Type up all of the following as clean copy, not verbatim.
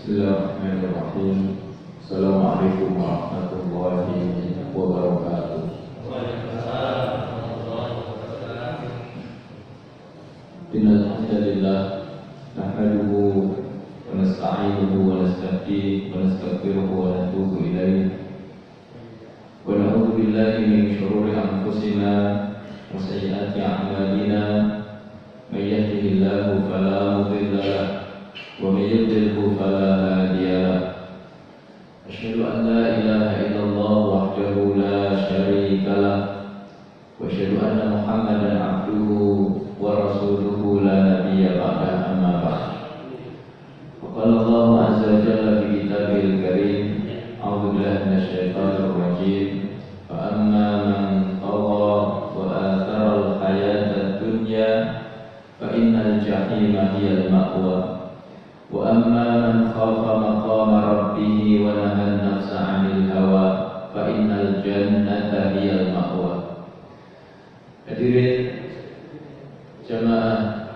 Bismillahirrahmanirrahim. Assalamualaikum warahmatullahi wabarakatuh. Innal hamdalillah nahmaduhu wa nasta'inuhu wa nastahdihi wa nastaghfiruhu wa natubu ilaihi wa na'udzu billahi min shururi anfusina wa sayyiati a'malina may yahdihillahu fala mudilla lahu wa may yudlilhu fala hadiya lahu. Asyhadu an la ilaha illallah wahdahu la syarika lahu wa asyhadu anna Muhammadan abduhu wa rasuluhu la nabiyya ba'da, amma ba'd. Qala Allahu azza wa jalla fi kitabil karim, a'udzu billahi minasyaitonir rajim. Fa amma man tagha wa athara al-hayata ad-dunya fa innal jahima hiyal ma'wa. Wa amma man khafa maqama rabbih wa nahan nafsa 'anil hawa fa innal jannata hiyal ma'wa. Hadirin jamaah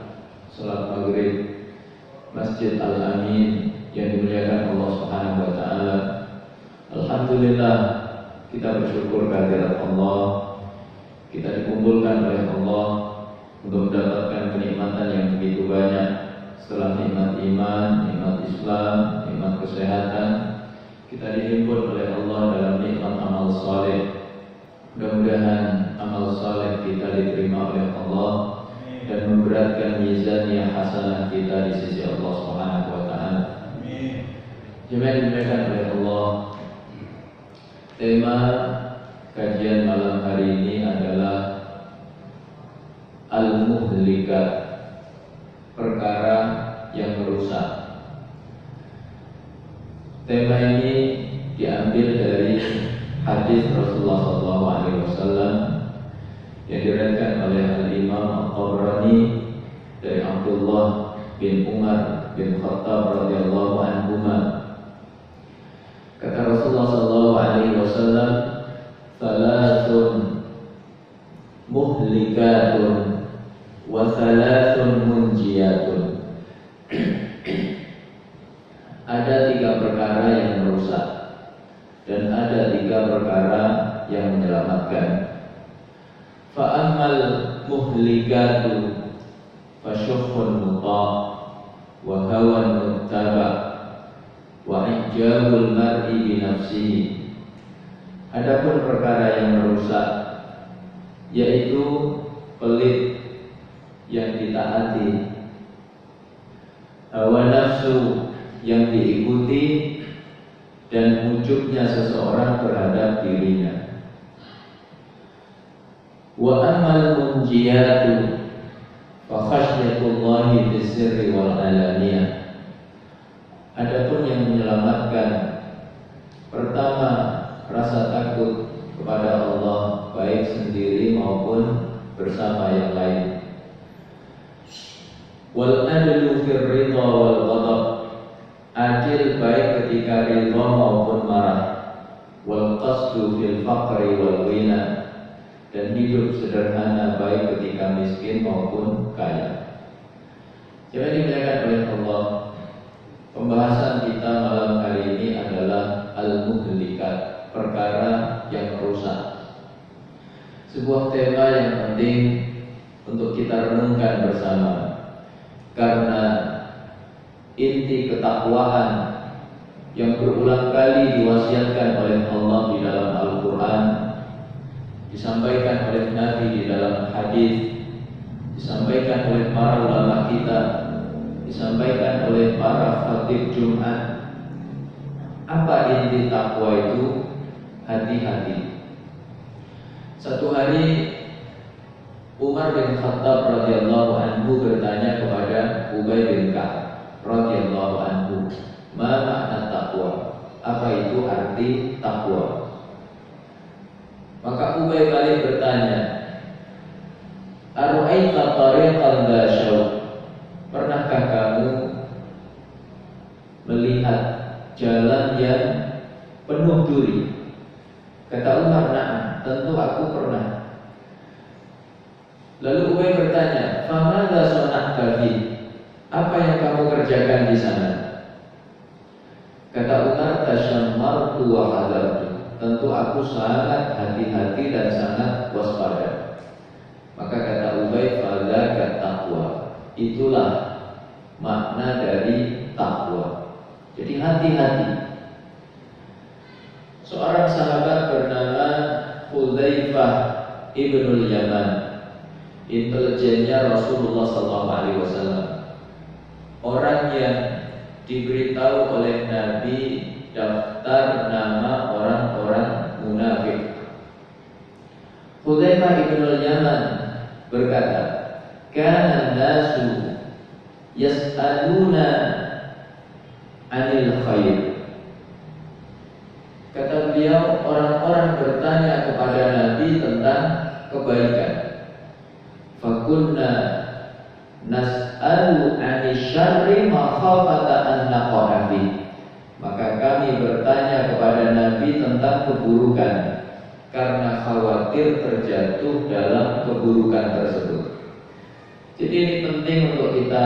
salat maghrib Masjid Al-Amin yang dimuliakan Allah Subhanahu wa taala. Alhamdulillah, kita bersyukur kehadirat Allah. Kita dikumpulkan oleh Allah untuk mendapatkan kenikmatan yang begitu banyak. Setelah nikmat iman, nikmat Islam, nikmat kesehatan, kita dihimpun oleh Allah dalam nikmat amal saleh. Mudah-mudahan amal saleh kita diterima oleh Allah dan memberatkan mizan yang hasanah kita di sisi Allah Subhanahu wa taala. Jemaah dimuliakan oleh Allah. Tema kajian malam hari ini adalah al-muhlikat, perkara yang merusak. Tema ini diambil dari hadis Rasulullah SAW yang diriwayatkan oleh Al-Imam Al-Tabrani dari Abdullah bin Umar bin Khattab radhiyallahu anhuma. Kata Rasulullah SAW, "Thalathun muhlikatun wa thalathun munjiyatun." Ada 3 perkara yang merusak dan ada 3 perkara yang menyelamatkan. Fa ammal muhlikatu fasyuhun muta' wa hawan muttaba' wa ijabul mar'i bi nafsihi. Adapun perkara yang merusak yaitu pelit yang ditaati, hawa nafsu yang diikuti, dan ujubnya seseorang terhadap dirinya. Wa amal munjiyatu fa khashyatullahi fis sirri wal alaniyah. Adapun yang menyelamatkan, pertama, rasa takut kepada Allah baik sendiri maupun bersama yang lain. Wal adlu fir ridha wal ghadab, adil baik ketika ridha maupun marah. Wal qasdu fil faqri wal ghina, dan hidup sederhana baik ketika miskin maupun kaya. Jadi dimuliakan oleh Allah, pembahasan kita malam hari ini adalah al-muhlikat, perkara yang merusak. Sebuah tema yang penting untuk kita renungkan bersama, karena inti ketakwaan yang berulang kali diwasiatkan oleh Allah di dalam Al-Quran, disampaikan oleh Nabi di dalam hadis, disampaikan oleh para ulama kita, disampaikan oleh para khatib Jumat. Apa inti takwa itu? Hati-hati. Satu hari Umar bin Khattab radhiyallahu anhu bertanya kepada Ubay bin Ka'ab radhiyallahu anhu, "Ma makna takwa?" Apa itu arti takwa? Maka Ubay balik bertanya, "Ara'aita tariqan dha syauq?" Pernahkah kamu melihat jalan yang penuh duri? Kata Umar, "Na'am, tentu aku pernah." Lalu Ubay bertanya, "Famadza sana'ta fi?" Apa yang kamu kerjakan di sana? aku sangat hati-hati dan sangat waspada. Maka kata Ubay, fadzaka taqwa. Itulah makna dari takwa. Jadi hati-hati. Seorang sahabat bernama Hudzaifah ibnul Yaman, intelijennya Rasulullah SAW, orang yang diberitahu oleh Nabi daftar nama orang-orang munafik. Hudzaifah ibnul Yaman berkata, kana nasu yas'aluna 'anil khair. Kata beliau, orang-orang bertanya kepada Nabi tentang kebaikan. Fakunna nas'alu 'anil syarri makhafata an naqa'a fi. Maka kami bertanya kepada Nabi tentang keburukan karena khawatir terjatuh dalam keburukan tersebut. Jadi ini penting untuk kita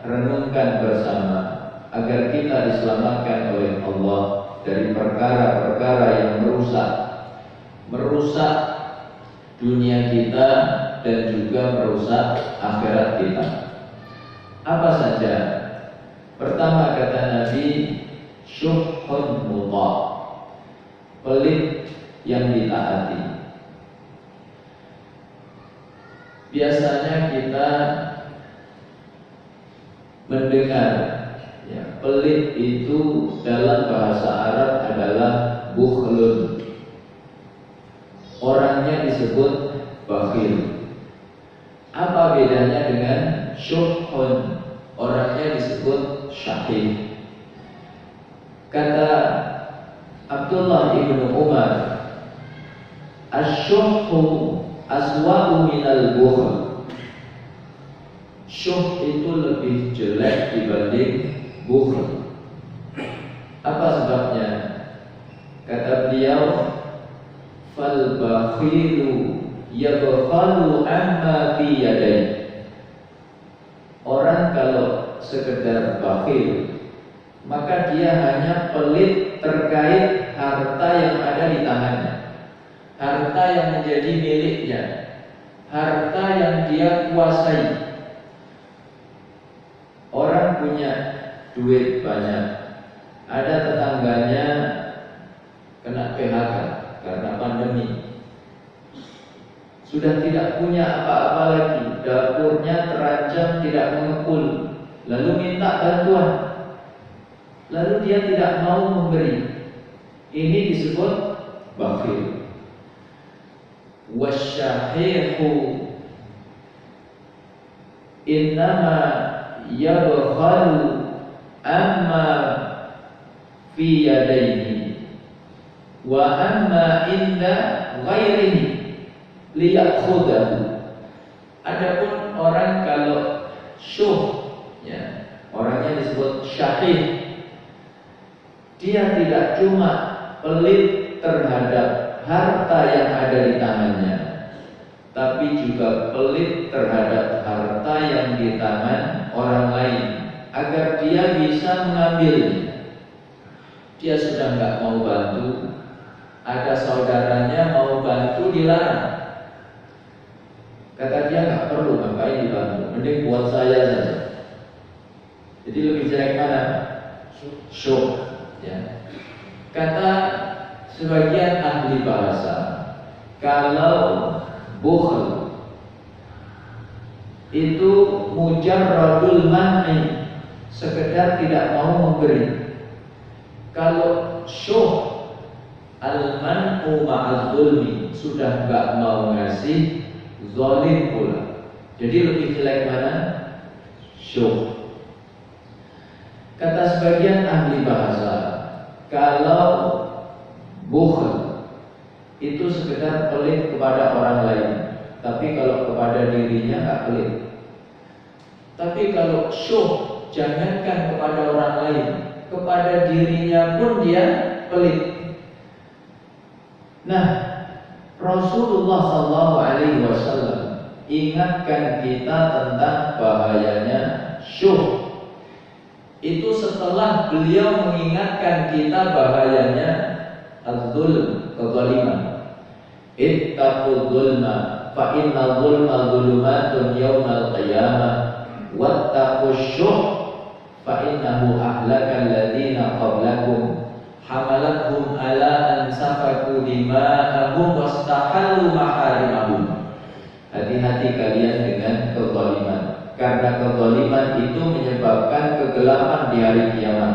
renungkan bersama agar kita diselamatkan oleh Allah dari perkara-perkara yang merusak dunia kita dan juga merusak akhirat kita. Apa saja? Pertama kata Nabi, syuhun muta', pelit yang ditaati. Biasanya kita mendengar ya, pelit itu dalam bahasa Arab adalah bukhlun. Orangnya disebut bakhil. Apa bedanya dengan syuhun? Orangnya disebut syahih. Kata Abdullah ibnu Umar, asyuhu aswa'u minal bukhl. Syuh itu lebih jelek dibanding bukhl. Apa sebabnya? Kata beliau, fal bakhilu yabkhalu amma fi yadayhi. Orang kalau sekedar bakhil, maka dia hanya pelit terkait harta yang ada di tangannya, harta yang menjadi miliknya, harta yang dia kuasai. Orang punya duit banyak, ada tetangganya kena PHK karena pandemi, sudah tidak punya apa-apa lagi, dapurnya terancam tidak mengepul, lalu minta bantuan, lalu dia tidak mau memberi. Ini disebut bakhil. Wasyahihu innama yabkhalu amma fi yadayhi wa amma inda ghairihi liyakhudahu. Adapun orang kalau syuh ya, orangnya disebut syahih, dia tidak cuma pelit terhadap harta yang ada di tangannya, tapi juga pelit terhadap harta yang di tangan orang lain agar dia bisa mengambilnya. Dia sudah nggak mau bantu, ada saudaranya mau bantu dilarang. Kata dia nggak perlu, ngapain dibantu, mending buat saya saja. Jadi lebih jelek mana? Syuh ya. Kata sebagian ahli bahasa, kalau bukhl itu mujarradul man'i, sekedar tidak mau memberi. Kalau syuh al-man'u ma'al zulmi, sudah enggak mau ngasih, zalim pula. Jadi lebih jelek mana? Syuh. Kata sebagian ahli bahasa, kalau bukhl itu sekedar pelit kepada orang lain, tapi kalau kepada dirinya enggak pelit. Tapi kalau syuh, jangankan kepada orang lain, kepada dirinya pun dia pelit. Nah, Rasulullah SAW ingatkan kita tentang bahayanya syuh. Itu setelah beliau mengingatkan kita bahayanya az-zulm, kezaliman. Ittaqul zulma fa inna zulma zulumatun yaumal qiyamah wattaqus syuh fa innahu ahlakal ladzina qablakum hamalathum ala an safaku dima'ahum wastahallu maharimahum. Hati-hati kalian dengan kezaliman, karena kezaliman itu menyebabkan kegelapan di hari kiamat.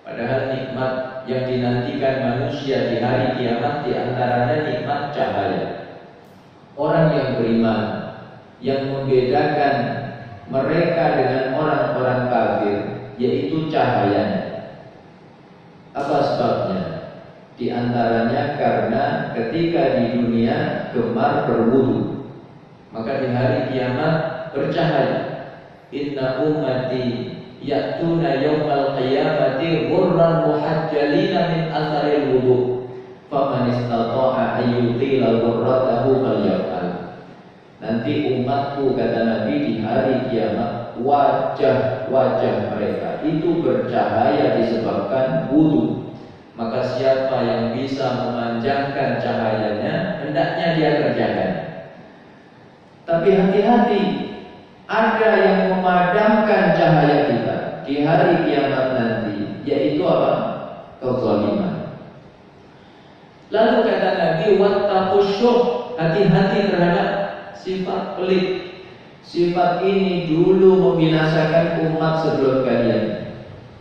Padahal nikmat yang dinantikan manusia di hari kiamat di antaranya nikmat cahaya. Orang yang beriman, yang membedakan mereka dengan orang-orang kafir, yaitu cahayanya. Apa sebabnya? Di antaranya karena ketika di dunia gemar berwudu, maka di hari kiamat bercahaya. Inna ummati ya'tuna yawmal qiyamati ghurran muhajjalina min atharil wudu faman istata'a ayyutila ghurratahu falyaf'al. Nanti umatku, kata Nabi, di hari kiamat wajah-wajah mereka itu bercahaya disebabkan wudu. Maka siapa yang bisa memanjangkan cahayanya, hendaknya dia kerjakan. Tapi hati-hati, ada yang memadamkan cahaya kita di hari kiamat nanti, yaitu apa? Kezaliman. Lalu kata Nabi, wattaqusyuh, hati-hati terhadap sifat pelit. Sifat ini dulu membinasakan umat sebelum kalian,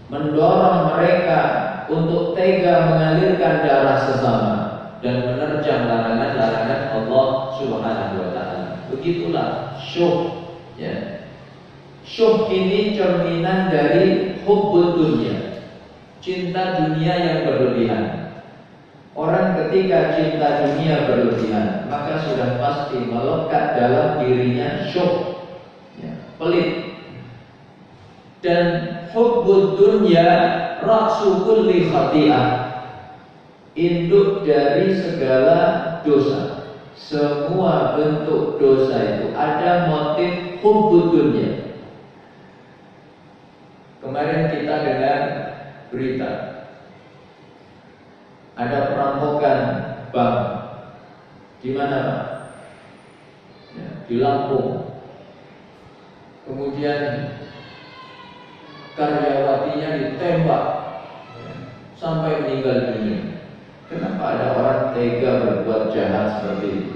mendorong mereka untuk tega mengalirkan darah sesama dan menerjang larangan-larangan Allah Subhanahu wa taala. Begitulah syuh, ya. Syuh ini cerminan dari hubbud dunya, cinta dunia yang berlebihan. Orang ketika cinta dunia berlebihan, maka sudah pasti melekat dalam dirinya syuh, ya, pelit. Dan hubbud dunya ra'su kulli khati'ah, induk dari segala dosa. Semua bentuk dosa itu ada motif hubbud dunya. Kemarin kita dengar berita ada perampokan bank. Di mana, Pak? Ya, di Lampung. Kemudian karyawatinya ditembak sampai meninggal dunia. Kenapa ada orang tega berbuat jahat seperti itu?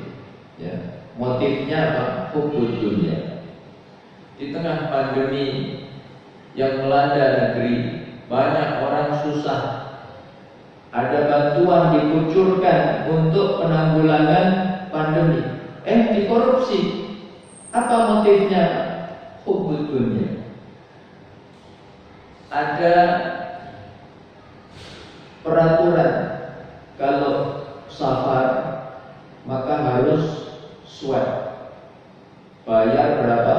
Ya, motifnya apa? Hubbud dunya. Di tengah pandemi yang melanda negeri, banyak orang susah. Ada bantuan dikucurkan untuk penanggulangan pandemi. Dikorupsi. Apa motifnya? Hubbud dunya. Ada peraturan kalau safar maka harus swab. Bayar berapa?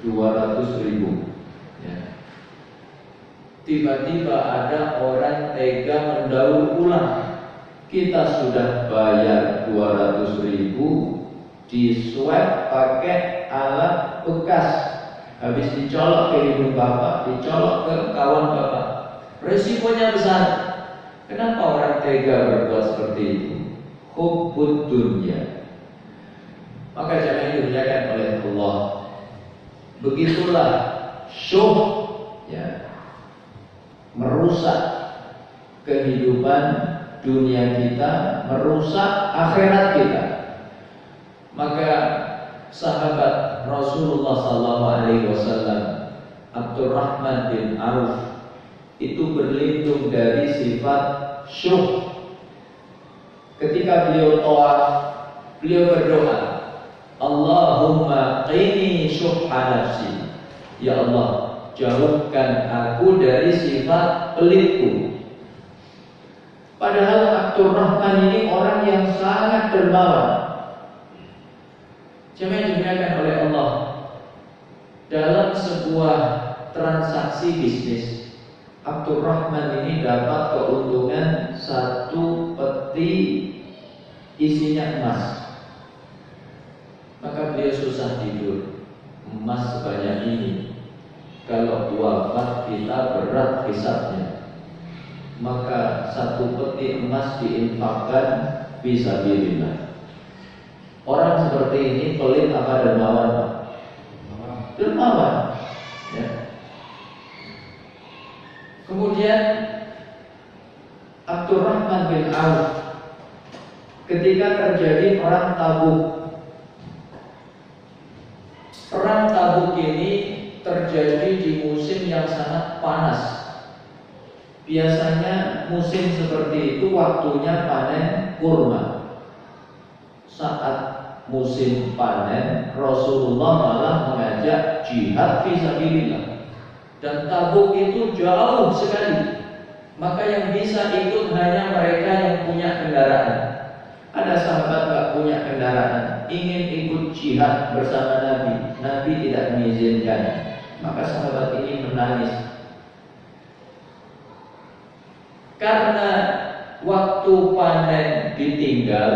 200.000. Ya. Tiba-tiba ada orang tega mendaur ulang. Kita sudah bayar 200.000, di swab pakai alat bekas. Habis dicolok ke hidung bapak, dicolok ke kawan bapak. Resikonya besar. Kenapa orang tega berbuat seperti itu? Hubbud dunya. Maka jangan dimuliakan oleh Allah. Begitulah syuh, ya, merusak kehidupan dunia kita, merusak akhirat kita. Maka sahabat Rasulullah SAW, Abdurrahman bin Auf, itu berlindung dari sifat syuh. Ketika beliau tawaf, beliau berdoa, Allahumma qini syuhha nafsi. Ya Allah, jauhkan aku dari sifat pelitku. Padahal Abdurrahman ini orang yang sangat dermawan. Jangan dimuliakan oleh Allah. Dalam sebuah transaksi bisnis, Abdurrahman ini dapat keuntungan 1 peti isinya emas. Maka beliau susah tidur. Emas sebanyak ini, kalau wafat kita berat hisabnya. maka satu peti emas diinfakkan fisabilillah. Orang seperti ini pelit apa dermawan? Dermawan. Ya. Kemudian Abdurrahman bin Auf ketika terjadi perang Tabuk. Perang Tabuk ini terjadi di musim yang sangat panas. Biasanya musim seperti itu waktunya panen kurma. Saat musim panen, Rasulullah malah mengajak jihad fisabilillah. Dan Tabuk itu jauh sekali. Maka yang bisa ikut hanya mereka yang punya kendaraan. Ada sahabat gak punya kendaraan, ingin ikut jihad bersama Nabi. Nabi tidak mengizinkan. Maka sahabat ini menangis. Karena waktu panen ditinggal.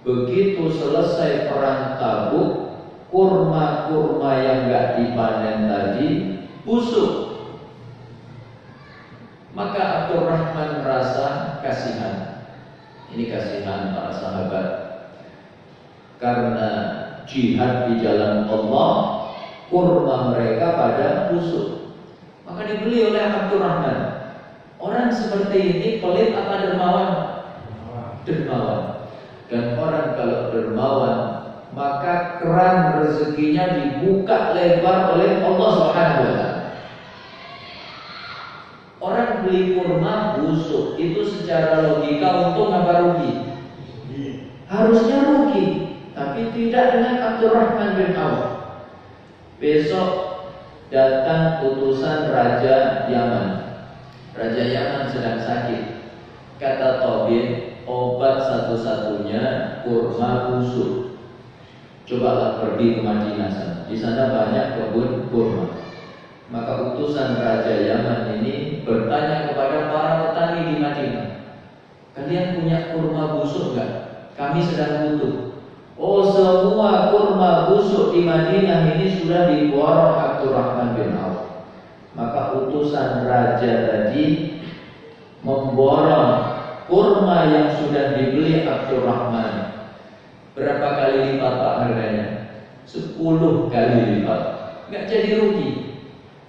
Begitu selesai perang Tabuk, kurma-kurma yang gak dipanen tadi busuk. Maka Abdurrahman merasa kasihan. Ini kasihan para sahabat. Karena jihad di jalan Allah, kurma mereka pada busuk. Maka dibeli oleh Abdurrahman. Orang seperti ini pelit apa dermawan? Dermawan. Dan orang kalau dermawan, maka keran rezekinya dibuka lebar oleh Allah Subhanahu wa taala. Orang beli kurma busuk, itu secara logika untung apa rugi? Harusnya rugi, tapi tidak dengan Abdurrahman bin Auf. Besok datang utusan Raja Yaman. Raja Yaman sedang sakit. Kata tabib, obat satu-satunya kurma busuk. Cobalah pergi ke Madinah. Di sana banyak kebun kurma. Maka utusan Raja Yaman ini bertanya kepada para petani di Madinah, kalian punya kurma busuk enggak? Kami sedang butuh. Oh, semua kurma busuk di Madinah ini sudah diborong Abdurrahman bin Auf. Maka utusan Raja tadi memborong kurma yang sudah dibeli Abdurrahman. Berapa kali lipat Pak harganya? 10 kali lipat. Enggak jadi rugi.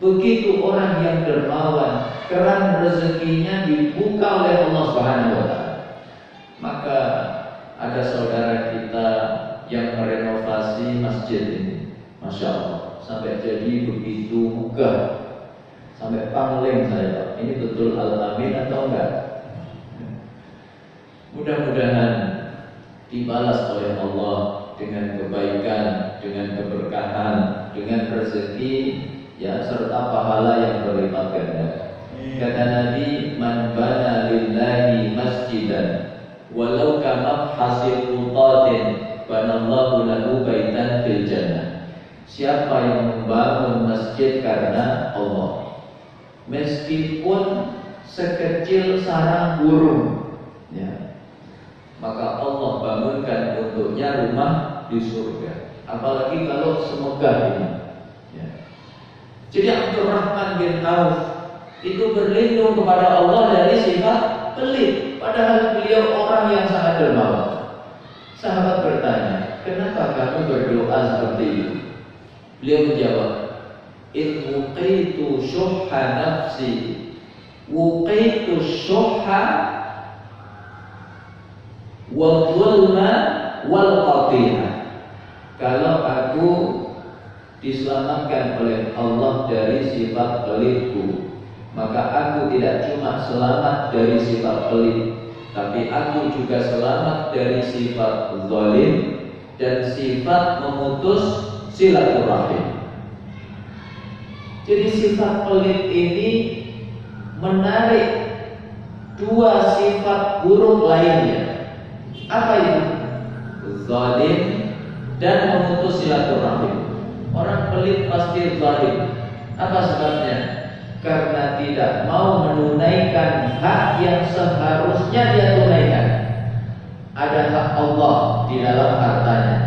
Begitu orang yang dermawan, keran rezekinya dibuka oleh Allah Subhanahu wa taala. Maka ada saudara kita yang merenovasi masjid ini, Masya Allah, sampai jadi begitu megah, sampai pangling saya. Ini betul al-amin atau enggak? Mudah-mudahan dibalas oleh Allah dengan kebaikan, dengan keberkahan, dengan rezeki, ya, serta pahala yang berlipat ganda. Kata Nabi, man bana lillahi masjidan walau kama hasil mutatin banallahu lahu baitan fil jannah. Siapa yang membangun masjid karena Allah, meskipun sekecil sarang burung, ya, maka Allah bangunkan untuknya rumah di surga. Apalagi kalau semegah ini. Jadi Abdurrahman bin Auf itu berlindung kepada Allah dari sifat pelit, padahal beliau orang yang sangat dermawan. Sahabat bertanya, kenapa kamu berdoa seperti itu? Beliau menjawab, in wuqitu syuhha nafsi wuqitu syuhha wa dhulma wal qati'ah. Kalau aku diselamatkan oleh Allah dari sifat pelitku, maka aku tidak cuma selamat dari sifat pelit, tapi aku juga selamat dari sifat zalim dan sifat memutus silaturahim. Jadi sifat pelit ini menarik dua sifat buruk lainnya. Apa itu? Zalim dan memutus silaturahim. Orang pelit pasti zalim. Apa sebabnya? Karena tidak mau menunaikan hak yang seharusnya dia tunaikan. Ada hak Allah di dalam hartanya,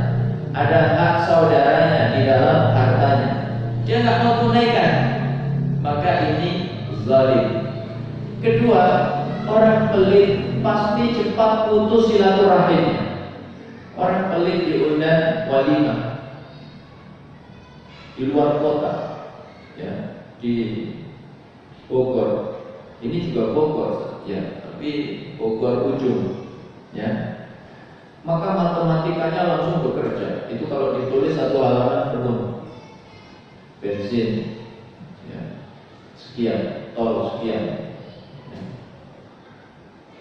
ada hak saudaranya di dalam hartanya, dia nggak mau tunaikan. Maka ini zalim. Kedua, orang pelit pasti cepat putus silaturahimnya. Orang pelit diundang walimah di luar kota, ya, di Bogor. Ini juga Bogor, ya, tapi Bogor ujung, ya. Maka matematikanya langsung bekerja. Itu kalau ditulis satu halaman penuh. Bensin, ya, sekian, tol sekian, ya.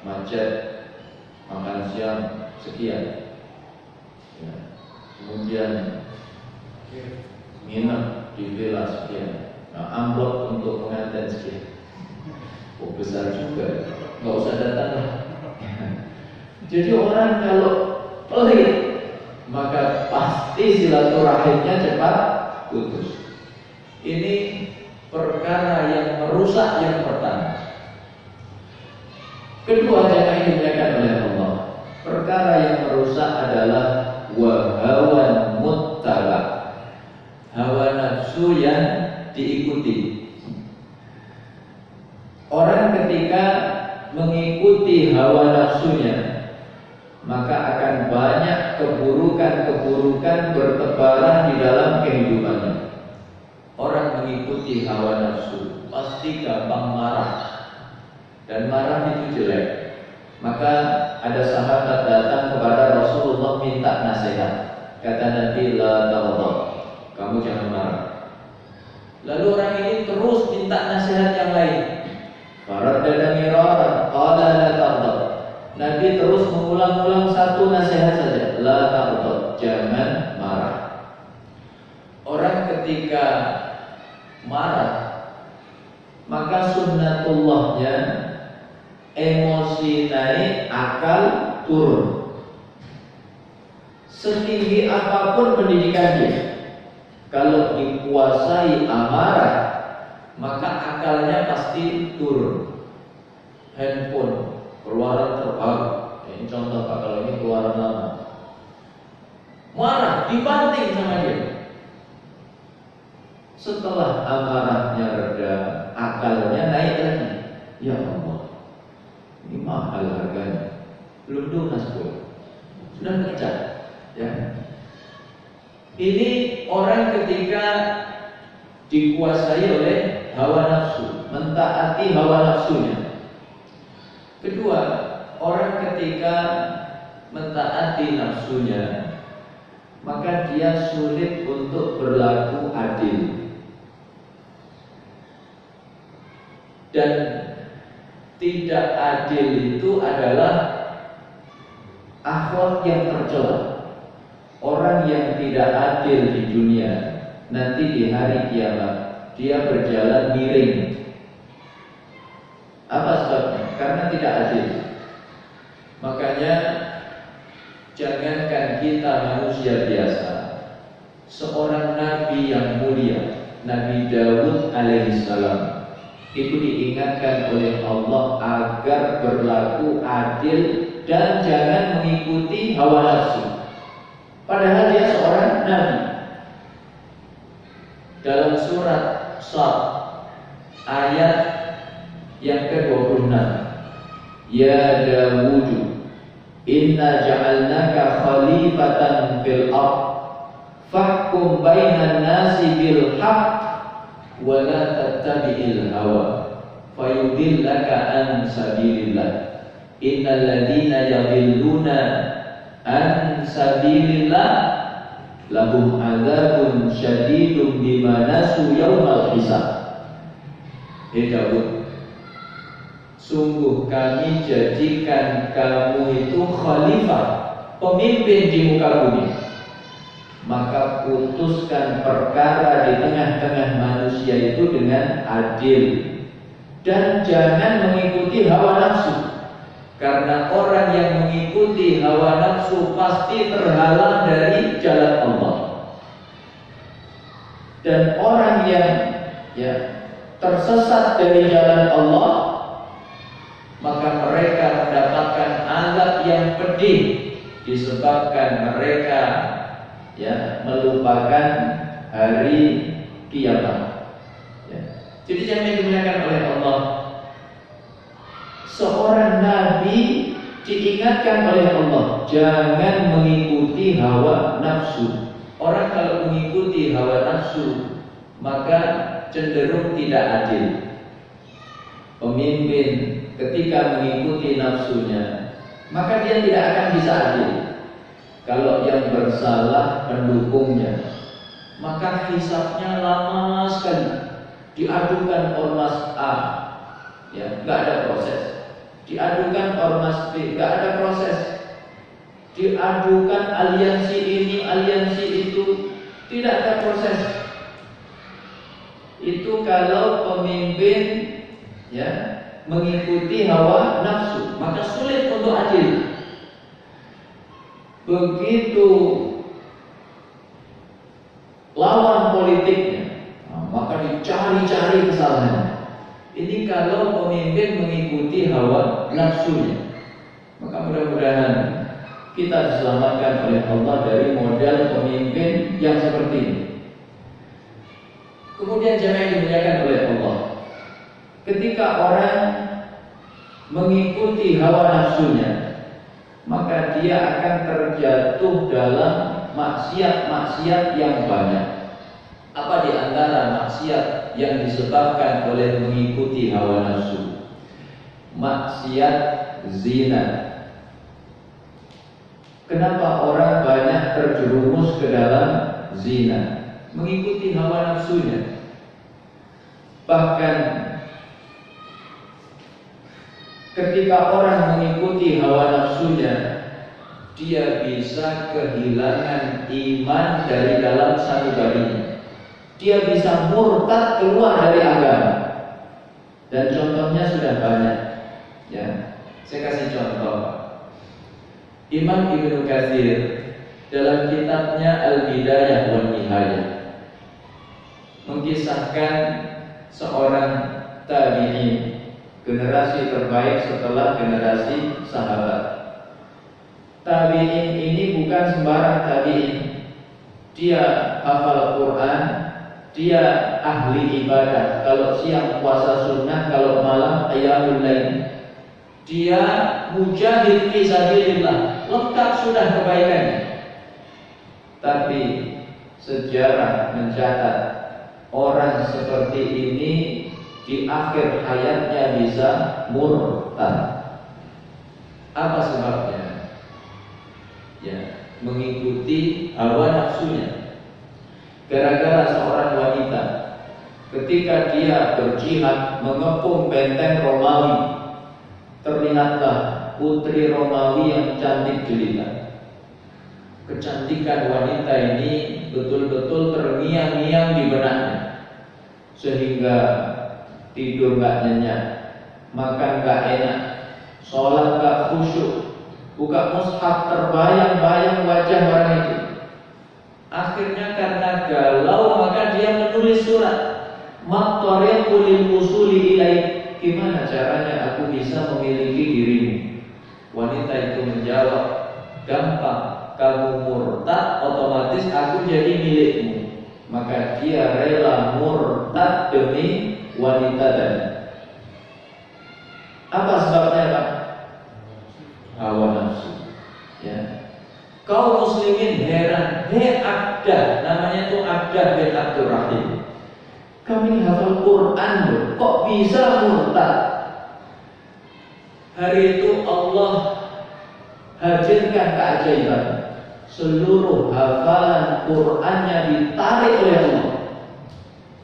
Macet, makan siang sekian, ya. Kemudian nginep di villa sekian, nah, amplop untuk pengantin sekian. Oh, besar juga, nggak usah datang lah. Jadi orang kalau pelit, maka pasti silaturahimnya cepat putus. Ini perkara yang merusak yang pertama. Kedua, jangan dimuliakan oleh Allah. Perkara yang merusak adalah wahawan muttaba, hawa nafsu yang diikuti. Orang ketika mengikuti hawa nafsunya, maka akan banyak keburukan-keburukan bertebaran di dalam kehidupannya. Orang mengikuti hawa nafsu pasti gampang marah, dan marah itu jelek. Maka ada sahabat datang kepada Rasulullah minta nasihat. Kata Nabi, la taghdab, kamu jangan marah. Lalu orang ini terus minta nasihat yang lain. Faraddada miraran, qala la taghdab. Nabi terus mengulang-ulang satu nasihat saja, la taghdab, jangan marah. Orang ketika marah, maka sunnatullahnya emosi naik, akal turun. Setinggi apapun pendidikannya, kalau dikuasai amarah, maka akalnya pasti turun. Handphone keluaran terbaru, ini contoh Pak, kalau ini keluaran lama. Marah, dibanting sama dia. Setelah amarahnya reda, akalnya naik lagi. Ya Allah, ini mahal harganya, belum lunas pun, sudah pecah, ya. Ini orang ketika dikuasai oleh hawa nafsu, mentaati hawa nafsunya. Kedua, orang ketika mentaati nafsunya, maka dia sulit untuk berlaku adil. Dan tidak adil itu adalah akhlak yang tercela. Orang yang tidak adil di dunia, nanti di hari kiamat dia berjalan miring. Apa sebabnya? Karena tidak adil. Makanya jangankan kita manusia biasa, seorang nabi yang mulia, Nabi Daud alaihissalam, itu diingatkan oleh Allah agar berlaku adil dan jangan mengikuti hawa nafsu. Padahal dia seorang nabi. Dalam surat Shad ayat yang ke-26, ya Dawud, inna ja'alnaka khalifatan fil ard, fahkum bainan nasi bil haqq wa la tattabi'il hawa fayudillaka an sabilillah, innal ladina yadhilluna an sabilillah lahum adzabun syadidun bima nasu yaumal hisab. Hei Daud, sungguh kami jadikan kamu itu khalifah, pemimpin di muka bumi. Maka putuskan perkara di tengah-tengah manusia itu dengan adil, dan jangan mengikuti hawa nafsu. Karena orang yang mengikuti hawa nafsu pasti terhalang dari jalan Allah. Dan orang yang tersesat dari jalan Allah, maka mereka mendapatkan azab yang pedih disebabkan mereka melupakan hari kiamat. Jadi jangan dimuliakan oleh Allah. Seorang nabi diingatkan oleh Allah, jangan mengikuti hawa nafsu. Orang kalau mengikuti hawa nafsu, maka cenderung tidak adil. Pemimpin ketika mengikuti nafsunya, maka dia tidak akan bisa adil. Kalau yang bersalah pendukungnya, maka hisabnya lama sekali. Diadukan ormas A, ya, nggak ada proses. Diadukan ormas B, nggak ada proses. Diadukan aliansi ini, aliansi itu, tidak ada proses. Itu kalau pemimpin, ya, mengikuti hawa nafsu, maka sulit untuk adil. Begitu lawan politiknya, maka dicari-cari kesalahannya. Ini kalau pemimpin mengikuti hawa nafsunya. Maka mudah-mudahan kita diselamatkan oleh Allah dari model pemimpin yang seperti ini. Kemudian jemaah yang dimuliakan oleh Allah, ketika orang mengikuti hawa nafsunya, maka dia akan terjatuh dalam maksiat-maksiat yang banyak. Apa di antara maksiat yang disebabkan oleh mengikuti hawa nafsu? Maksiat zina. Kenapa orang banyak terjerumus ke dalam zina? Mengikuti hawa nafsunya. Bahkan ketika orang mengikuti hawa nafsunya, dia bisa kehilangan iman dari dalam sanubarinya. Dia bisa murtad keluar dari agama. Dan contohnya sudah banyak, ya. Saya kasih contoh. Imam Ibnu Katsir dalam kitabnya Al-Bidayah wan Nihayah mengisahkan seorang tabi'in, generasi terbaik setelah generasi sahabat. Tabi'in ini bukan sembarang tabi'in. Dia hafal Quran, dia ahli ibadah. Kalau siang puasa sunnah, kalau malam qiyamul lail. Dia mujahid fi sabilillah, lengkap sudah kebaikannya. Tapi sejarah mencatat orang seperti ini di akhir hayatnya bisa murtad. Apa sebabnya? Ya, mengikuti hawa nafsunya. Gara-gara seorang wanita ketika dia berjihad mengepung benteng Romawi, terlihatlah putri Romawi yang cantik jelita. Kecantikan wanita ini betul-betul terngiang-ngiang di benaknya, sehingga tidur gak nyenyak, makan gak enak, sholat gak khusyuk, buka mushaf terbayang-bayang wajah orang itu. Akhirnya karena galau, maka dia menulis surat, Mattariqu lil wusuli ilaik, gimana caranya aku bisa memiliki dirimu? Wanita itu menjawab, gampang, kamu murtad, otomatis aku jadi milikmu. Maka dia rela murtad demi wanita tadi. Apa sebabnya, Pak? Hawa nafsu. Ya. Kaum muslimin heran, Abdah, namanya itu Abdah bin Abdurrahim. Kami ini hafal Quran loh, kok bisa murtad? Hari itu Allah hadirkan keajaiban. Seluruh hafalan Qurannya ditarik oleh Allah.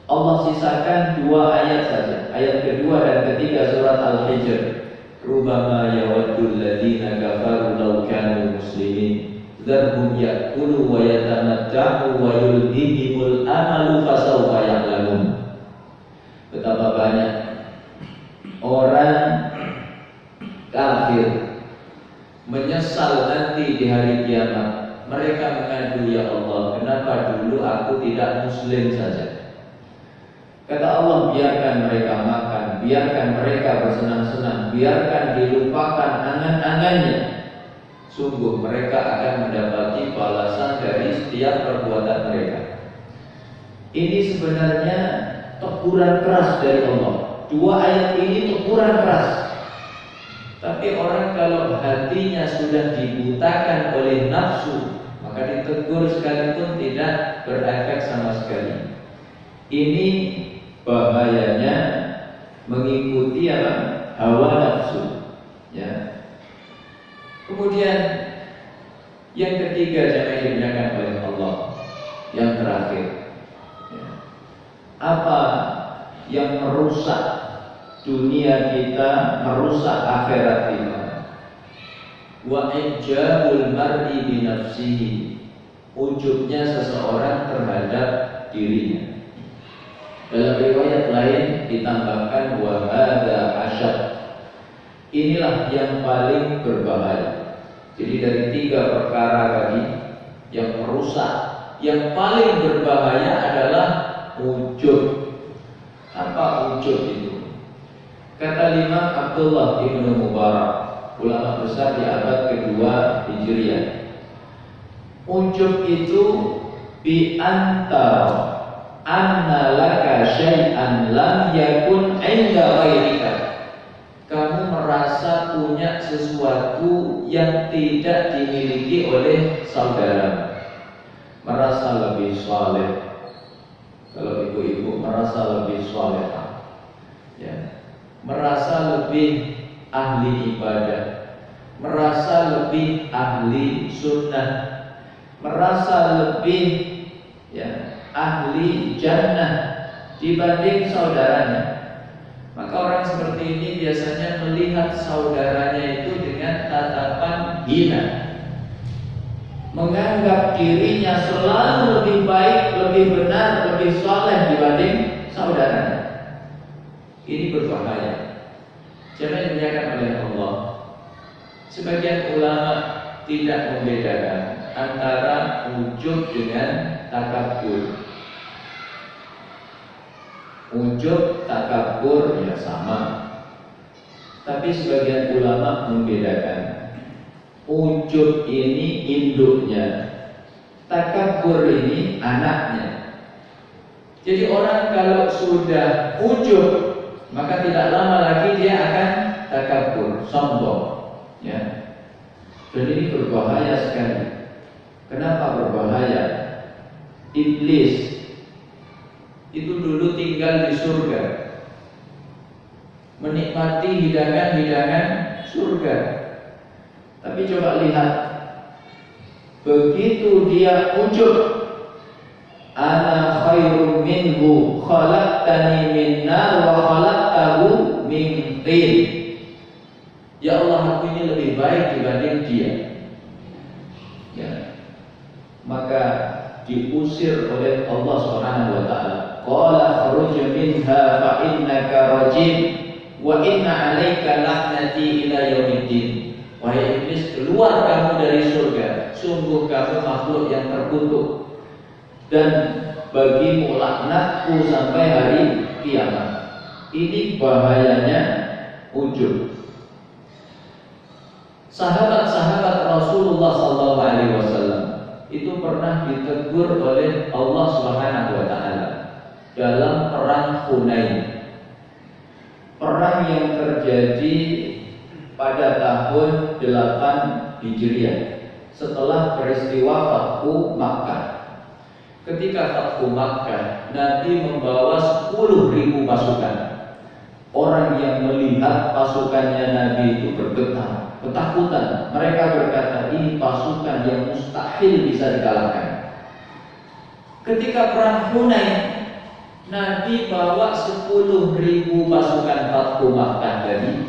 Allah sisakan 2 ayat saja, ayat kedua dan ketiga surat Al-Hijr. Rubama yawaddul ladzina kafaru law kanu muslimin dzarhum ya'kulu wa yatamatta'u wa yulhihimul amalu fasawfa ya'lamun. Betapa banyak orang kafir menyesal nanti di hari kiamat. Mereka mengadu, ya Allah, kenapa dulu aku tidak muslim saja? Kata Allah, biarkan mereka makan, biarkan mereka bersenang-senang, biarkan dilupakan angan-angannya. Sungguh mereka akan mendapati balasan dari setiap perbuatan mereka. Ini sebenarnya teguran keras dari Allah. 2 ayat ini teguran keras. Tapi orang kalau hatinya sudah dibutakan oleh nafsu, maka ditegur sekalipun tidak berefek sama sekali. Ini bahayanya mengikuti hawa nafsu. Ya. Kemudian yang ketiga, jamaah yang dimuliakan oleh Allah, yang terakhir, ya, apa yang merusak dunia kita, merusak akhirat kita? Wa ijabul mar'i bi nafsihi, ujubnya seseorang terhadap dirinya. Dalam riwayat lain ditambahkan wa hadza asyad, inilah yang paling berbahaya. Jadi dari 3 perkara tadi yang merusak, yang paling berbahaya adalah ujub. Apa ujub itu? Kata Imam Abdullah ibnu Mubarak, ulama besar di abad kedua Hijriah, ujub itu bi antara anna laka syai'an lam yakun 'inda ghairika. Kamu merasa punya sesuatu yang tidak dimiliki oleh saudara, merasa lebih saleh. Kalau ibu-ibu merasa lebih salehah, ya, merasa lebih ahli ibadah, merasa lebih ahli sunnah, merasa lebih, ya, ahli jannah dibanding saudaranya. Maka orang seperti ini biasanya melihat saudaranya itu dengan tatapan hina, menganggap dirinya selalu lebih baik, lebih benar, lebih saleh dibanding saudaranya. Ini berbahaya. Jangan dimuliakan oleh Allah. Sebagian ulama tidak membedakan antara ujub dengan takabur. Ujub, takabur ya sama. Tapi sebagian ulama membedakan. Ujub ini induknya, takabur ini anaknya. Jadi orang kalau sudah ujub, maka tidak lama lagi dia akan takabur, sombong, ya. Dan ini berbahaya sekali. Kenapa berbahaya? Iblis itu dulu tinggal di surga, menikmati hidangan-hidangan surga. Tapi coba lihat, begitu dia ujub, ana khairum minhu khalaqtani min nar wa khalaqtahu min tin. Ya Allah, aku ini lebih baik dibanding dia. Ya. Maka diusir oleh Allah Subhanahu wa taala. Qala kharuj minha fa innaka rajim wa inna 'alaika laknati ila yaumiddin. Wahai iblis, keluar kamu dari surga, sungguh kamu makhluk yang terkutuk, dan bagimu laknatku sampai hari kiamat. Ini bahayanya ujub. Sahabat-sahabat Rasulullah SAW itu pernah ditegur oleh Allah Subhanahu wa taala dalam perang Hunain. Perang yang terjadi pada tahun 8 Hijriah setelah peristiwa Fathu Makkah. Ketika Fathu Makkah, Nabi membawa 10.000 pasukan. Orang yang melihat pasukannya Nabi itu bergetar, ketakutan. Mereka berkata, ini pasukan yang mustahil bisa dikalahkan. Ketika perang Hunain, Nabi bawa 10.000 pasukan Fathu Makkah tadi,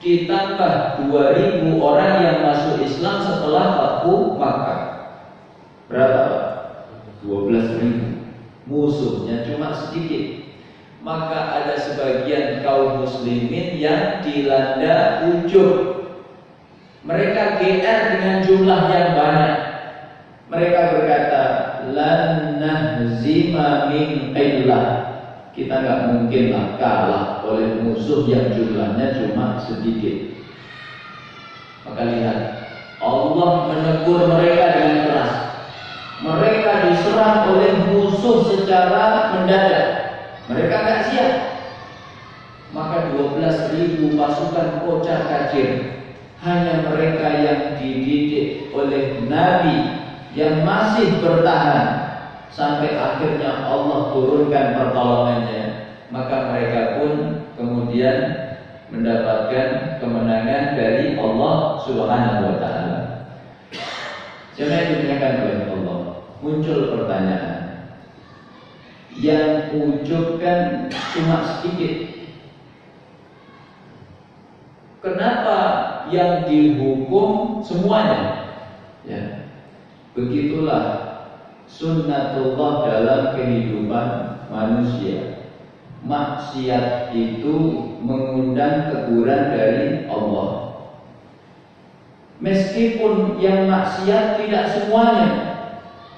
ditambah 2.000 orang yang masuk Islam setelah Fathu Makkah. Berapa? 12.000. Musuhnya cuma sedikit. Maka ada sebagian kaum muslimin yang dilanda ujub. Mereka GR dengan jumlah yang banyak. Mereka berkata, lan nahzima min qillah. Kita nggak mungkinlah kalah oleh musuh yang jumlahnya cuma sedikit. Maka lihat, Allah menegur mereka dengan keras. Mereka diserang oleh musuh secara mendadak. Mereka nggak siap. Maka 12.000 pasukan kocar kacir hanya mereka yang dididik oleh Nabi yang masih bertahan sampai akhirnya Allah turunkan pertolongannya, maka mereka pun kemudian mendapatkan kemenangan dari Allah Subhanahu wa taala. Jangan ditanyakan oleh Allah. Muncul pertanyaan. Yang ujub kan cuma sedikit. Kenapa yang dihukum semuanya? Ya. Begitulah sunnatullah dalam kehidupan manusia. Maksiat itu mengundang teguran dari Allah. Meskipun yang maksiat tidak semuanya,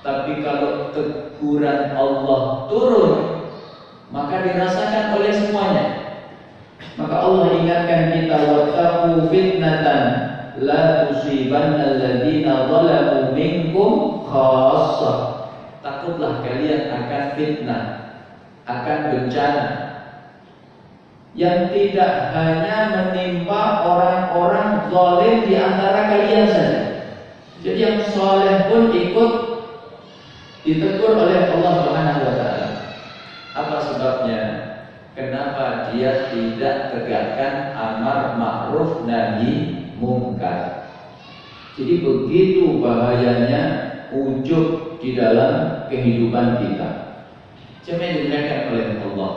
tapi kalau teguran Allah turun, maka dirasakan oleh semuanya. Maka Allah ingatkan kita, wattaqu fitnatan la tusibanna alladziina zalamu minkum khassah. Takutlah kalian akan fitnah, akan bencana yang tidak hanya menimpa orang-orang zalim di antara kalian saja. Jadi yang soleh pun ikut ditegur oleh Allah Subhanahu wa taala. Apa sebabnya? Kenapa dia tidak tegakkan amar ma'ruf nahi mungkar? Jadi begitu bahayanya ujub di dalam kehidupan kita. Jangan dimuliakan oleh Allah.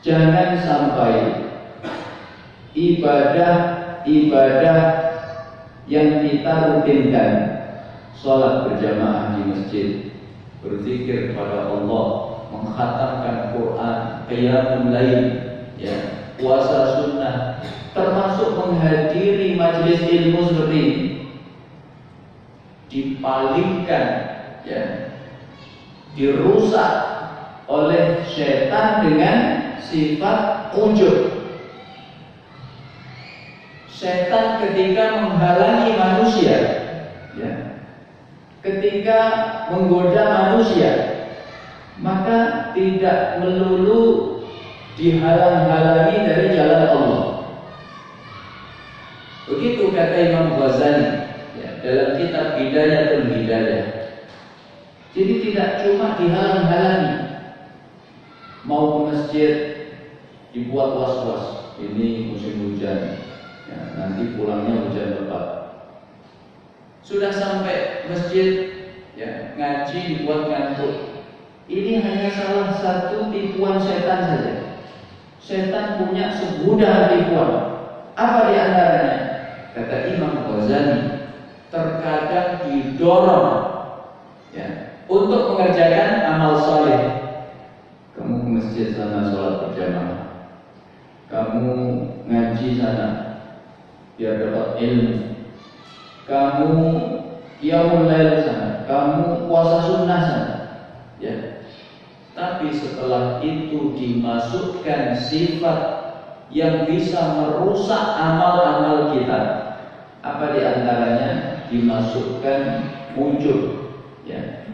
Jangan sampai ibadah-ibadah yang kita rutinkan, sholat berjamaah di masjid, berzikir kepada Allah, mengkhatamkan Quran, qiyamul lail, ya, puasa sunnah, termasuk menghadiri majelis ilmu seperti ini, dipalingkan, ya, dirusak oleh setan dengan sifat ujub. Setan ketika menghalangi manusia, ya, ketika menggoda manusia, maka tidak melulu dihalang-halangi dari jalan Allah. Begitu kata Imam Ghazali, ya, dalam kitab Hidayatul Hidayah. Jadi tidak cuma dihalang-halangi. Mau ke masjid dibuat was-was, ini musim hujan, ya, nanti pulangnya hujan lebat. Sudah sampai masjid, ya, ngaji dibuat ngantuk. Ini hanya salah satu tipuan setan saja. Setan punya segudang tipuan. Apa di antaranya? Kata Imam Ghazali, terkadang didorong, ya, untuk mengerjakan amal soleh. Kamu ke masjid sana sholat berjamaah, kamu ngaji sana biar dapat ilmu, kamu qiyamul lail sana, kamu puasa sunnah sana, ya. Tapi setelah itu dimasukkan sifat yang bisa merusak amal-amal kita. Apa di antaranya? Dimasukkan ujub, ya.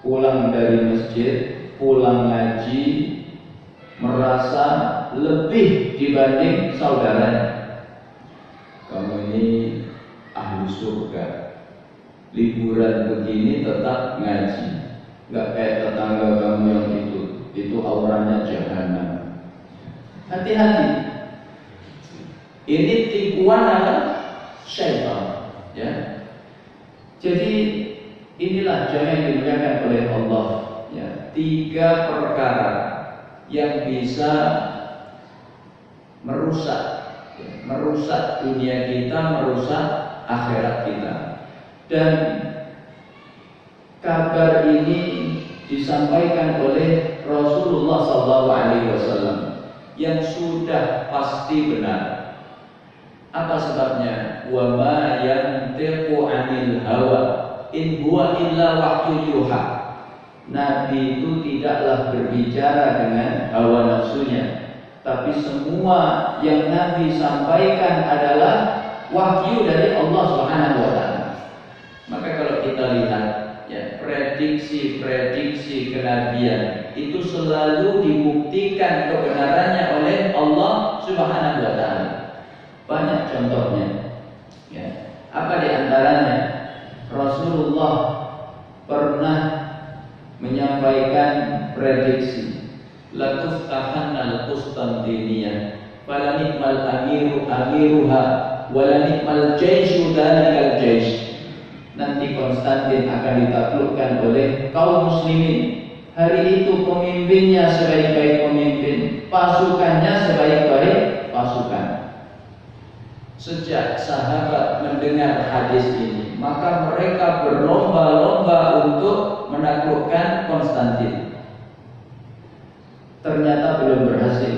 Pulang dari masjid, pulang ngaji, merasa lebih dibanding saudaranya. Kamu ini ahli surga, liburan begini tetap ngaji, nggak kayak tetangga kamu yang itu auranya jahanam. Hati-hati, ini tipuan apa? Syaitan, ya. Jadi inilah jangan dimuliakan oleh Allah, ya. 3 perkara yang bisa merusak, ya, merusak dunia kita, merusak akhirat kita. Dan kabar ini disampaikan oleh Rasulullah SAW yang sudah pasti benar. Apa sebabnya? Wa ma yantiqu 'anil hawa in huwa illa wahyu yuha. Nabi itu tidaklah berbicara dengan hawa nafsunya, tapi semua yang Nabi sampaikan adalah wahyu dari Allah Subhanahu wa taala. Maka kalau kita lihat, ya, prediksi kenabian itu selalu dibuktikan kebenarannya oleh Allah Subhanahu wa ta'ala. Banyak contohnya. Ya. Apa di antaranya? Rasulullah pernah menyampaikan prediksi, la tuftahannal Qustantiniyah fala ni'mal amiruha wala ni'mal jaisyu dalikal jais. Nanti Konstantin akan ditaklukkan oleh kaum muslimin. Hari itu pemimpinnya sebaik-baik pemimpin, pasukannya sebaik-baik pasukan. Sejak sahabat mendengar hadis ini, maka mereka berlomba-lomba untuk menaklukkan Konstantin. Ternyata belum berhasil.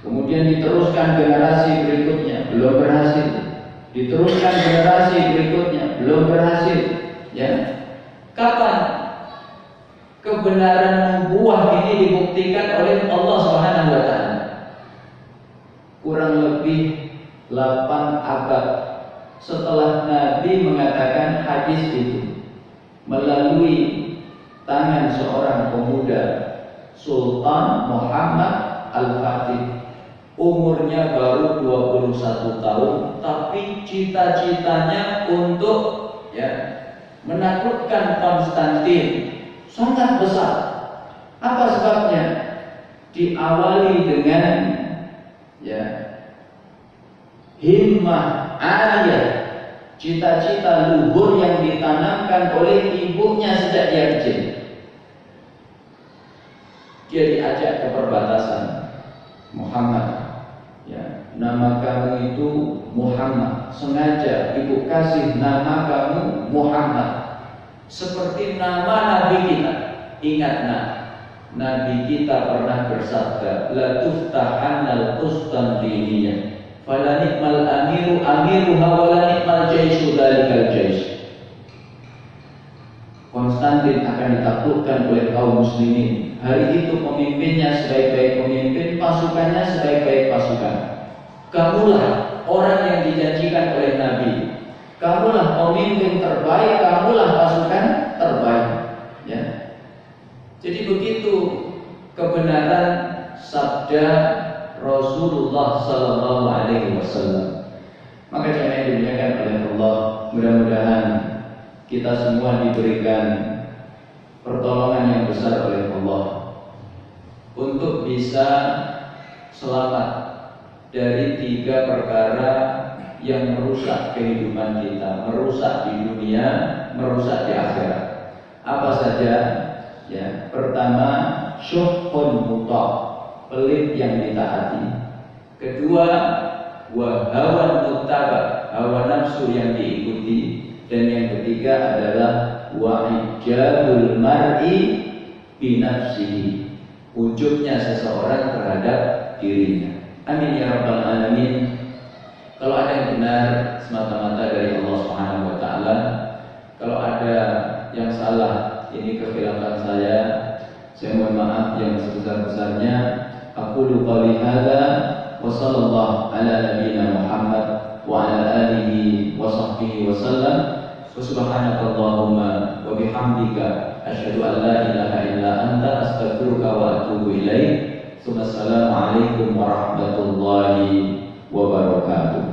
Kemudian diteruskan generasi berikutnya, belum berhasil. Diteruskan generasi berikutnya, belum berhasil. Ya, kapan kebenaran nubuwah ini dibuktikan oleh Allah Subhanahu wa taala? Kurang lebih 8 abad setelah Nabi mengatakan hadis itu melalui tangan seorang pemuda, Sultan Muhammad Al-Fatih. Umurnya baru 21 tahun, tapi cita-citanya untuk menaklukkan Konstantin sangat besar. Apa sebabnya? Diawali dengan himmah aliyah, cita-cita luhur yang ditanamkan oleh ibunya sejak dia kecil. Dia diajak ke perbatasan. Muhammad, nama kamu itu Muhammad. Sengaja ibu kasih nama kamu Muhammad seperti nama Nabi kita. Ingat Nabi kita pernah bersabda, la tuftahannal Qustantiniyah fala ni'mal amiruha wala ni'mal jaisyu dalikal jais. Konstantin akan ditaklukkan oleh kaum muslimin. Hari itu pemimpinnya sebaik-baik pemimpin, pasukannya sebaik-baik pasukan. Kamulah orang yang dijanjikan oleh Nabi. Kamulah pemimpin terbaik, kamulah pasukan terbaik. Ya. Jadi begitu kebenaran sabda Rasulullah sallallahu alaihi wasallam. Maka jemaah yang dimuliakan oleh Allah, mudah-mudahan kita semua diberikan pertolongan yang besar oleh Allah untuk bisa selamat dari 3 perkara yang merusak kehidupan kita, merusak di dunia, merusak di akhirat. Apa saja? Pertama, syuhun muta', pelit yang ditaati. Kedua, wahawan muttaba', hawa nafsu yang diikuti. Dan yang ketiga adalah wa'ijabul mar'i binafsihi, ujubnya seseorang terhadap dirinya. Amin ya rabbal alamin. Kalau ada yang benar semata-mata dari Allah Subhanahu wa taala. Kalau ada yang salah, ini kekhilafan saya mohon maaf yang sebesar-besarnya. Aqulu qouli hadza wa sallallahu ala nabiyyina Muhammad wa ala alihi wa sahbihi wa sallam. Subhanakallahumma wa bihamdika asyhadu an la ilaha illa anta astaghfiruka wa atubu ilaik. Assalamualaikum warahmatullahi wabarakatuh.